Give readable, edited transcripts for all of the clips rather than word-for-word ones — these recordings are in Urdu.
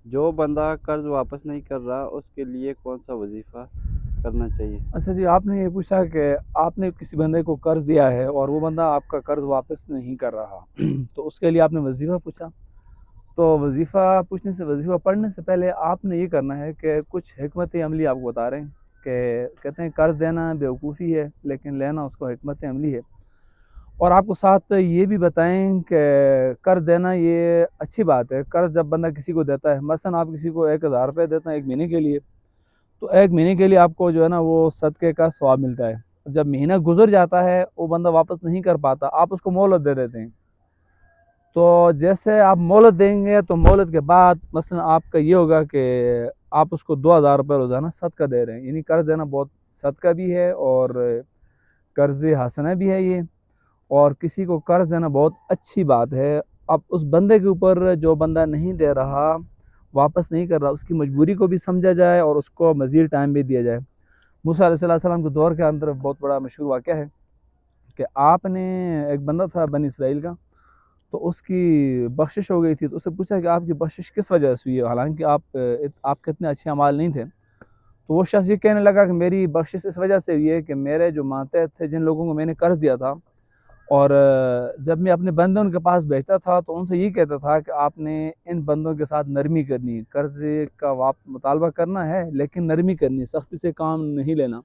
جو بندہ قرض واپس نہیں کر رہا اس کے لیے کون سا وظیفہ کرنا چاہیے؟ اچھا جی، آپ نے یہ پوچھا کہ آپ نے کسی بندے کو قرض دیا ہے اور وہ بندہ آپ کا قرض واپس نہیں کر رہا تو اس کے لیے آپ نے وظیفہ پوچھا. تو وظیفہ پوچھنے سے، وظیفہ پڑھنے سے پہلے آپ نے یہ کرنا ہے کہ کچھ حکمت عملی آپ کو بتا رہے ہیں کہ کہتے ہیں قرض دینا بیوقوفی ہے لیکن لینا اس کو حکمت عملی ہے. اور آپ کو ساتھ یہ بھی بتائیں کہ قرض دینا یہ اچھی بات ہے. قرض جب بندہ کسی کو دیتا ہے، مثلا آپ کسی کو 1000 روپے دیتے ہیں ایک مہینے کے لیے، تو ایک مہینے کے لیے آپ کو جو ہے نا وہ صدقے کا ثواب ملتا ہے. جب مہینہ گزر جاتا ہے وہ بندہ واپس نہیں کر پاتا، آپ اس کو مہلت دے دیتے ہیں. تو جیسے آپ مہلت دیں گے تو مہلت کے بعد مثلا آپ کا یہ ہوگا کہ آپ اس کو 2000 روپے روزانہ صدقہ دے رہے ہیں. یعنی قرض دینا بہت صدقہ بھی ہے اور قرض حسنہ بھی ہے یہ. اور کسی کو قرض دینا بہت اچھی بات ہے. اب اس بندے کے اوپر جو بندہ نہیں دے رہا، واپس نہیں کر رہا، اس کی مجبوری کو بھی سمجھا جائے اور اس کو مزید ٹائم بھی دیا جائے. موسیٰ علیہ السلام کے دور کے اندر بہت بڑا مشہور واقعہ ہے کہ آپ نے، ایک بندہ تھا بنی اسرائیل کا، تو اس کی بخشش ہو گئی تھی. تو اس سے پوچھا کہ آپ کی بخشش کس وجہ سے ہوئی ہے، حالانکہ آپ کے اتنے اچھے اعمال نہیں تھے. تو وہ شخص یہ کہنے لگا کہ میری بخشش اس وجہ سے ہوئی ہے کہ میرے جو ماتحت تھے، جن لوگوں کو میں نے قرض دیا تھا، اور جب میں اپنے بندوں کے پاس بیچتا تھا تو ان سے یہ کہتا تھا کہ آپ نے ان بندوں کے ساتھ نرمی کرنی ہے، قرض کا مطالبہ کرنا ہے لیکن نرمی کرنی ہے، سختی سے کام نہیں لینا،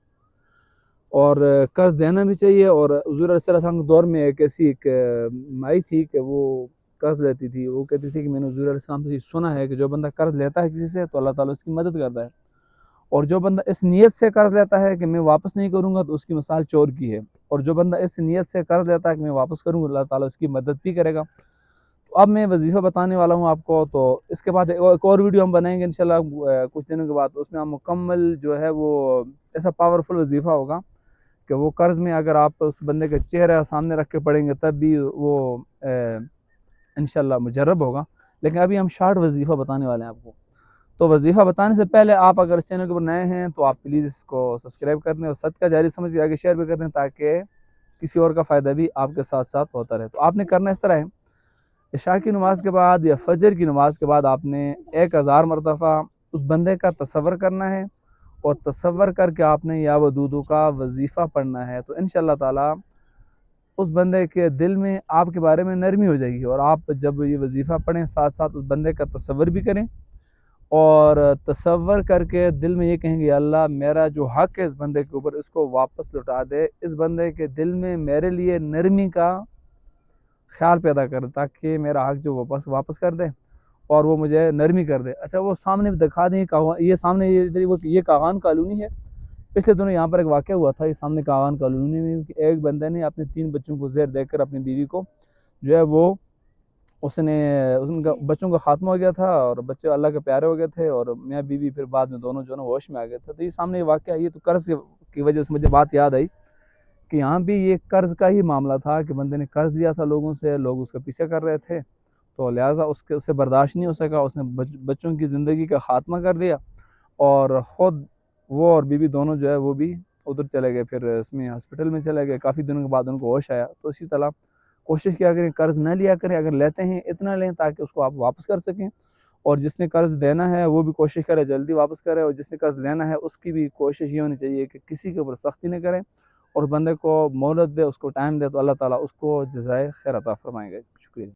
اور قرض دینا بھی چاہیے. اور حضور علیہ السلام کے دور میں ایک مائی تھی کہ وہ قرض لیتی تھی. وہ کہتی تھی کہ میں نے حضور علیہ السلام سے سنا ہے کہ جو بندہ قرض لیتا ہے کسی سے تو اللہ تعالیٰ اس کی مدد کرتا ہے، اور جو بندہ اس نیت سے قرض لیتا ہے کہ میں واپس نہیں کروں گا تو اس کی مثال چور کی ہے. اور جو بندہ اس نیت سے قرض لیتا ہے کہ میں واپس کروں گا، اللہ تعالیٰ اس کی مدد بھی کرے گا. تو اب میں وظیفہ بتانے والا ہوں آپ کو. تو اس کے بعد ایک اور ویڈیو ہم بنائیں گے انشاءاللہ کچھ دنوں کے بعد. اس میں ہم مکمل جو ہے وہ ایسا پاورفل وظیفہ ہوگا کہ وہ قرض میں اگر آپ اس بندے کا چہرہ سامنے رکھ کے پڑھیں گے تب بھی وہ انشاءاللہ مجرب ہوگا. لیکن ابھی ہم شارٹ وظیفہ بتانے والے ہیں آپ کو. تو وظیفہ بتانے سے پہلے آپ اگر اس چینل کے اوپر نئے ہیں تو آپ پلیز اس کو سبسکرائب کر دیں اور صدقہ جاری سمجھ کے آگے شیئر بھی کر دیں تاکہ کسی اور کا فائدہ بھی آپ کے ساتھ ساتھ ہوتا رہے. تو آپ نے کرنا اس طرح ہے، عشاء کی نماز کے بعد یا فجر کی نماز کے بعد آپ نے 1000 مرتبہ اس بندے کا تصور کرنا ہے، اور تصور کر کے آپ نے یا ودودو کا وظیفہ پڑھنا ہے. تو انشاءاللہ تعالی اس بندے کے دل میں آپ کے بارے میں نرمی ہو جائے گی. اور آپ جب یہ وظیفہ پڑھیں ساتھ ساتھ اس بندے کا تصور بھی کریں، اور تصور کر کے دل میں یہ کہیں گے یا اللہ میرا جو حق ہے اس بندے کے اوپر اس کو واپس لوٹا دے. اس بندے کے دل میں میرے لیے نرمی کا خیال پیدا کر تاکہ میرا حق جو واپس کر دے اور وہ مجھے نرمی کر دے. اچھا وہ سامنے دکھا دیں، یہ سامنے یہ کاغان کالونی ہے. پچھلے دنوں یہاں پر ایک واقعہ ہوا تھا، یہ سامنے کاغان کالونی میں، کہ ایک بندے نے اپنے 3 بچوں کو زہر دے کر اپنی بیوی کو جو ہے وہ ان کا بچوں کا خاتمہ ہو گیا تھا، اور بچے اللہ کے پیارے ہو گئے تھے، اور میاں بیوی پھر بعد میں دونوں جو ہے ہوش میں آ گئے تھے. تو یہ سامنے یہ واقعہ، یہ تو قرض کی وجہ سے مجھے بات یاد آئی کہ یہاں بھی یہ قرض کا ہی معاملہ تھا کہ بندے نے قرض دیا تھا لوگوں سے، لوگ اس کا پیچھے کر رہے تھے، تو لہٰذا اس سے برداشت نہیں ہو سکا، اس نے بچوں کی زندگی کا خاتمہ کر دیا، اور خود وہ اور بیوی دونوں جو ہے وہ بھی ادھر چلے گئے، پھر اس میں ہاسپٹل میں چلے گئے. کافی دنوں کے بعد ان کو ہوش آیا. تو اسی طرح کوشش کیا کریں قرض نہ لیا کریں، اگر لیتے ہیں اتنا لیں تاکہ اس کو آپ واپس کر سکیں، اور جس نے قرض دینا ہے وہ بھی کوشش کرے جلدی واپس کرے، اور جس نے قرض لینا ہے اس کی بھی کوشش یہ ہونی چاہیے کہ کسی کے اوپر سختی نہ کریں اور بندے کو مہلت دے، اس کو ٹائم دے، تو اللہ تعالیٰ اس کو جزائے خیر عطا فرمائیں گے.